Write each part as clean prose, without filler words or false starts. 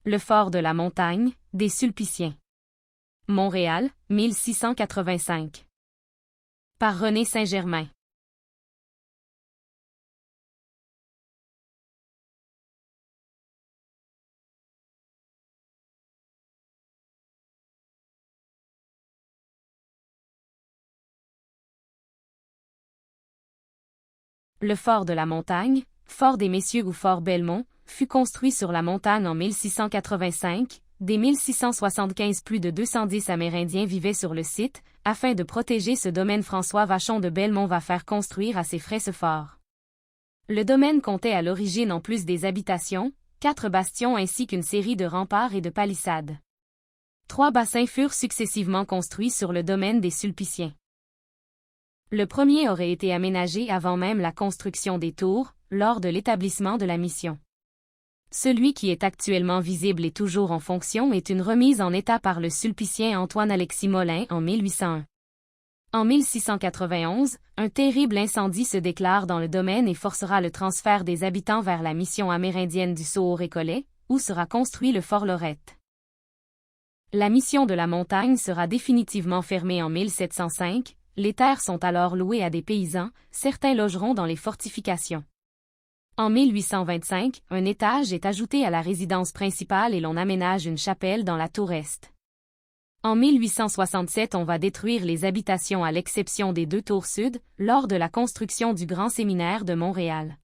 Le fort de la Montagne, des Sulpiciens. Montréal, 1685. Par René Saint-Germain. Le fort de la Montagne, fort des Messieurs ou fort Belmont, fut construit sur la montagne en 1685. Dès 1675, plus de 210 Amérindiens vivaient sur le site. Afin de protéger ce domaine, François Vachon de Belmont va faire construire à ses frais ce fort. Le domaine comptait à l'origine en plus des habitations, 4 bastions ainsi qu'une série de remparts et de palissades. 3 bassins furent successivement construits sur le domaine des Sulpiciens. Le premier aurait été aménagé avant même la construction des tours, lors de l'établissement de la mission. Celui qui est actuellement visible et toujours en fonction est une remise en état par le sulpicien Antoine-Alexis Molin en 1801. En 1691, un terrible incendie se déclare dans le domaine et forcera le transfert des habitants vers la mission amérindienne du Sault-au-Récollet, où sera construit le fort Lorette. La mission de la montagne sera définitivement fermée en 1705, les terres sont alors louées à des paysans, certains logeront dans les fortifications. En 1825, un étage est ajouté à la résidence principale et l'on aménage une chapelle dans la tour est. En 1867, on va détruire les habitations à l'exception des 2 tours sud, lors de la construction du Grand Séminaire de Montréal.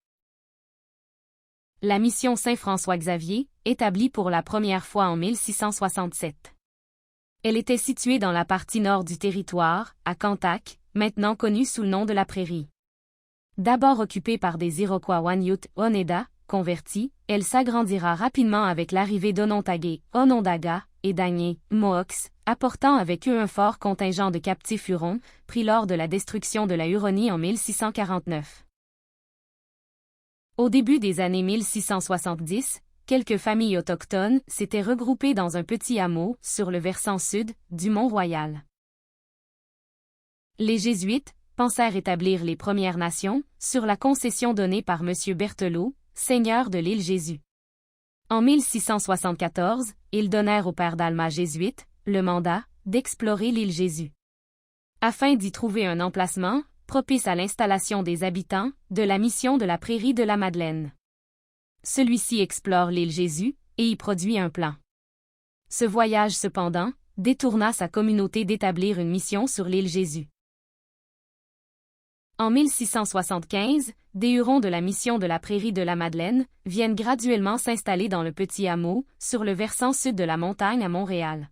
La mission Saint-François-Xavier, établie pour la première fois en 1667. Elle était située dans la partie nord du territoire, à Cantac, maintenant connue sous le nom de la Prairie. D'abord occupée par des Iroquois Wanyut Oneda, convertis, elle s'agrandira rapidement avec l'arrivée d'Onontaga, Onondaga, et d'Agné, Mohawks, apportant avec eux un fort contingent de captifs Hurons, pris lors de la destruction de la Huronie en 1649. Au début des années 1670, quelques familles autochtones s'étaient regroupées dans un petit hameau, sur le versant sud, du Mont-Royal. Les Jésuites pensèrent établir les Premières Nations, sur la concession donnée par M. Berthelot, seigneur de l'île Jésus. En 1674, ils donnèrent au père d'Alma jésuite, le mandat, d'explorer l'île Jésus. Afin d'y trouver un emplacement, propice à l'installation des habitants, de la mission de la Prairie de la Madeleine. Celui-ci explore l'île Jésus, et y produit un plan. Ce voyage cependant, détourna sa communauté d'établir une mission sur l'île Jésus. En 1675, des Hurons de la mission de la Prairie de la Madeleine viennent graduellement s'installer dans le petit hameau, sur le versant sud de la montagne à Montréal.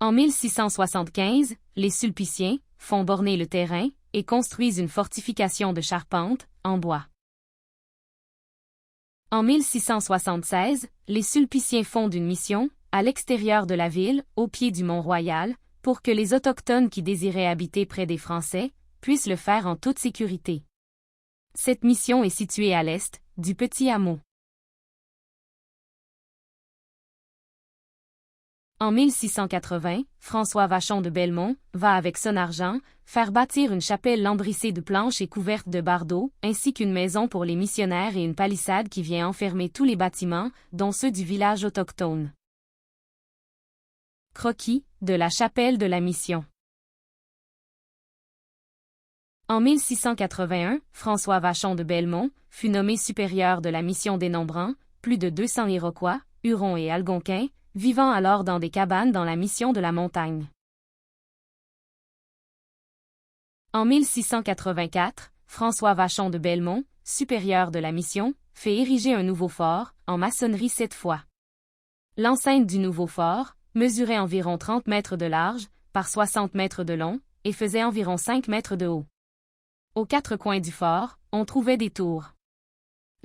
En 1675, les Sulpiciens font borner le terrain et construisent une fortification de charpente, en bois. En 1676, les Sulpiciens fondent une mission, à l'extérieur de la ville, au pied du Mont-Royal, pour que les Autochtones qui désiraient habiter près des Français puissent le faire en toute sécurité. Cette mission est située à l'est du petit hameau. En 1680, François Vachon de Belmont va avec son argent faire bâtir une chapelle lambrissée de planches et couverte de bardeaux, ainsi qu'une maison pour les missionnaires et une palissade qui vient enfermer tous les bâtiments, dont ceux du village autochtone. Croquis de la chapelle de la mission. En 1681, François Vachon de Belmont fut nommé supérieur de la mission dénombrant plus de 200 Iroquois, Hurons et Algonquins, vivant alors dans des cabanes dans la mission de la montagne. En 1684, François Vachon de Belmont, supérieur de la mission, fait ériger un nouveau fort, en maçonnerie cette fois. L'enceinte du nouveau fort mesurait environ 30 mètres de large, par 60 mètres de long, et faisait environ 5 mètres de haut. Aux 4 coins du fort, on trouvait des tours.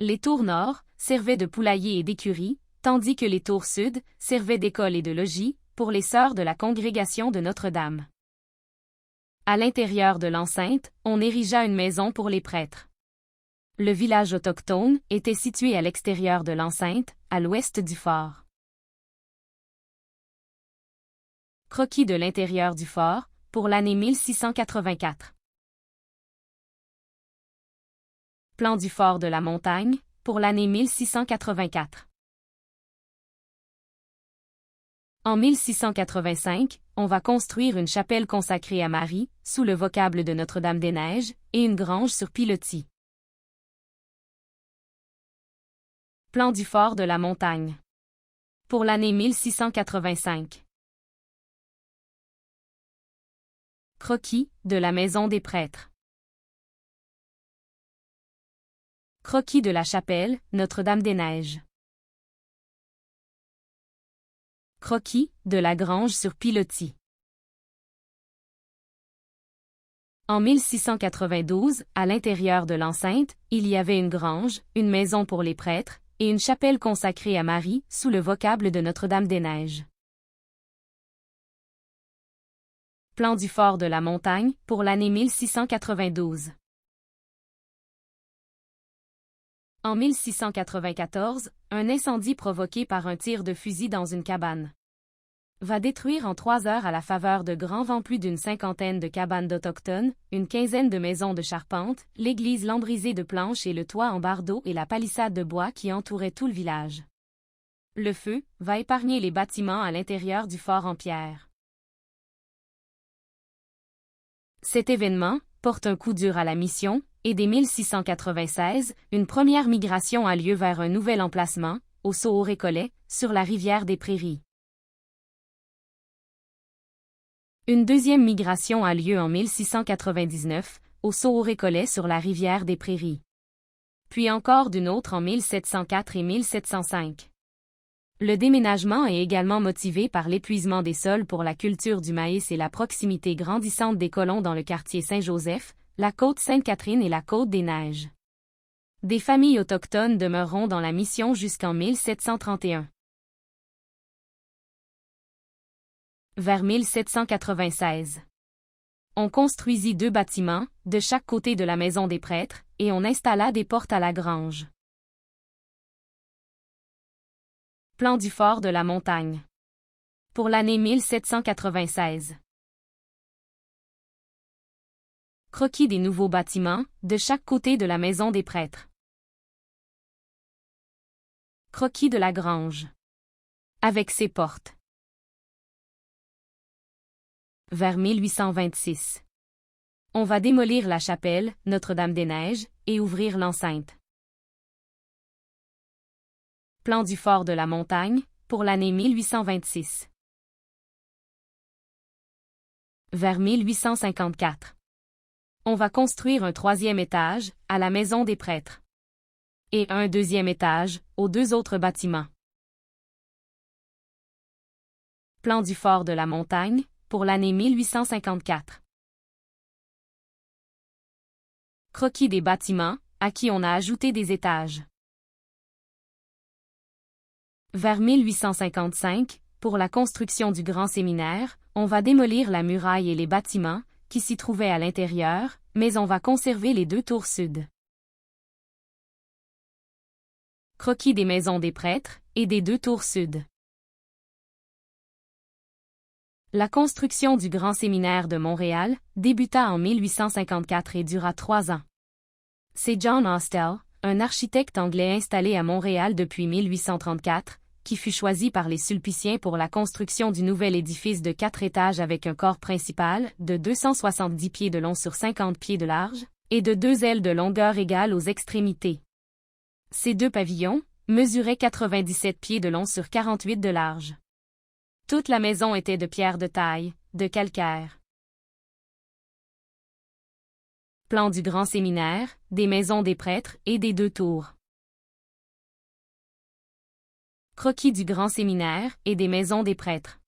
Les tours nord servaient de poulailler et d'écurie, tandis que les tours sud servaient d'école et de logis, pour les sœurs de la congrégation de Notre-Dame. À l'intérieur de l'enceinte, on érigea une maison pour les prêtres. Le village autochtone était situé à l'extérieur de l'enceinte, à l'ouest du fort. Croquis de l'intérieur du fort, pour l'année 1684. Plan du fort de la montagne, pour l'année 1684. En 1685, on va construire une chapelle consacrée à Marie, sous le vocable de Notre-Dame-des-Neiges, et une grange sur pilotis. Plan du fort de la montagne. Pour l'année 1685. Croquis de la maison des prêtres. Croquis de la chapelle, Notre-Dame-des-Neiges. Croquis de la grange sur pilotis. En 1692, à l'intérieur de l'enceinte, il y avait une grange, une maison pour les prêtres, et une chapelle consacrée à Marie, sous le vocable de Notre-Dame-des-Neiges. Plan du fort de la montagne, pour l'année 1692. En 1694, un incendie provoqué par un tir de fusil dans une cabane va détruire en 3 heures à la faveur de grands vents plus d'une 50aine de cabanes d'autochtones, une 15aine de maisons de charpente, l'église lambrisée de planches et le toit en bardeaux et la palissade de bois qui entourait tout le village. Le feu va épargner les bâtiments à l'intérieur du fort en pierre. Cet événement porte un coup dur à la mission, et dès 1696, une première migration a lieu vers un nouvel emplacement, au Sault-au-Récollet, sur la rivière des Prairies. Une deuxième migration a lieu en 1699, au Sault-au-Récollet sur la rivière des Prairies. Puis encore d'une autre en 1704 et 1705. Le déménagement est également motivé par l'épuisement des sols pour la culture du maïs et la proximité grandissante des colons dans le quartier Saint-Joseph, la côte Sainte-Catherine et la côte des Neiges. Des familles autochtones demeureront dans la mission jusqu'en 1731. Vers 1796. On construisit 2 bâtiments, de chaque côté de la maison des prêtres, et on installa des portes à la grange. Plan du fort de la montagne. Pour l'année 1796. Croquis des nouveaux bâtiments, de chaque côté de la maison des prêtres. Croquis de la grange. Avec ses portes. Vers 1826. On va démolir la chapelle, Notre-Dame-des-Neiges, et ouvrir l'enceinte. Plan du fort de la montagne, pour l'année 1826. Vers 1854. On va construire un 3e étage, à la maison des prêtres. Et un 2e étage, aux 2 autres bâtiments. Plan du fort de la montagne, pour l'année 1854. Croquis des bâtiments, à qui on a ajouté des étages. Vers 1855, pour la construction du grand séminaire, on va démolir la muraille et les bâtiments, qui s'y trouvaient à l'intérieur, mais on va conserver les 2 tours sud. Croquis des maisons des prêtres, et des 2 tours sud. La construction du Grand Séminaire de Montréal débuta en 1854 et dura 3 ans. C'est John Austell, un architecte anglais installé à Montréal depuis 1834, qui fut choisi par les Sulpiciens pour la construction du nouvel édifice de 4 étages avec un corps principal de 270 pieds de long sur 50 pieds de large, et de 2 ailes de longueur égale aux extrémités. Ces 2 pavillons mesuraient 97 pieds de long sur 48 de large. Toute la maison était de pierre de taille, de calcaire. Plan du grand séminaire, des maisons des prêtres et des 2 tours. Croquis du grand séminaire et des maisons des prêtres.